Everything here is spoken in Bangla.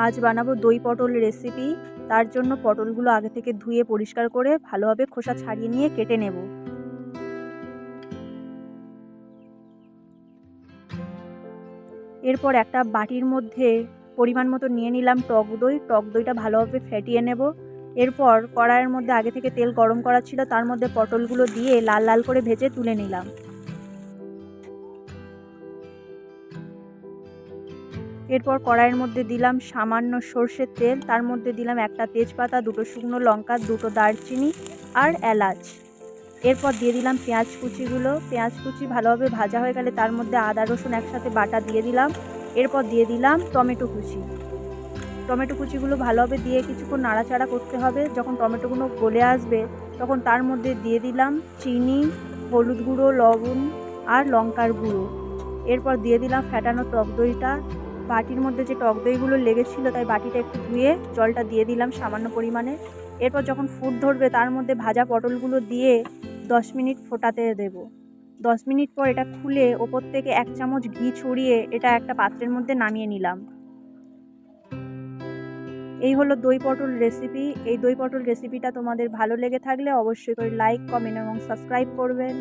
আজ বানাবো দই পটল রেসিপি। তার জন্য পটলগুলো আগে থেকে ধুয়ে পরিষ্কার করে ভালোভাবে খোসা ছাড়িয়ে নিয়ে কেটে নেব। এরপর একটা বাটির মধ্যে পরিমাণ মতো নিয়ে নিলাম টক দই। টক দইটা ভালোভাবে ফেটিয়ে নেব। এরপর কড়াইয়ের মধ্যে আগে থেকে তেল গরম করা ছিল, তার মধ্যে পটলগুলো দিয়ে লাল লাল করে ভেজে তুলে নিলাম। এরপর কড়াইয়ের মধ্যে দিলাম সামান্য সর্ষের তেল, তার মধ্যে দিলাম একটা তেজপাতা, দুটো শুকনো লঙ্কা, দুটো দারচিনি আর এলাচ। এরপর দিয়ে দিলাম পেঁয়াজ কুচিগুলো। পেঁয়াজ কুচি ভালোভাবে ভাজা হয়ে গেলে তার মধ্যে আদা রসুন একসাথে বাটা দিয়ে দিলাম। এরপর দিয়ে দিলাম টমেটো কুচি। টমেটো কুচিগুলো ভালোভাবে দিয়ে কিছুক্ষণ নাড়াচাড়া করতে হবে। যখন টমেটোগুলো গলে আসবে তখন তার মধ্যে দিয়ে দিলাম চিনি, হলুদ গুঁড়ো, লবণ আর লঙ্কার গুঁড়ো। এরপর দিয়ে দিলাম ফেটানো টক দইটা। বাটির মধ্যে যে টক দইগুলো লেগেছিল তাই বাটিটা একটু ধুয়ে জলটা দিয়ে দিলাম সামান্য পরিমাণে। এরপর যখন ফুট ধরবে তার মধ্যে ভাজা পটলগুলো দিয়ে 10 মিনিট ফোটাতে দেব। 10 মিনিট পর এটা খুলে ওপর থেকে 1 চামচ ঘি ছড়িয়ে এটা একটা পাত্রের মধ্যে নামিয়ে নিলাম। এই হলো দই পটল রেসিপি। এই দই পটল রেসিপিটা তোমাদের ভালো লেগে থাকলে অবশ্যই করে লাইক, কমেন্ট এবং সাবস্ক্রাইব করবেন।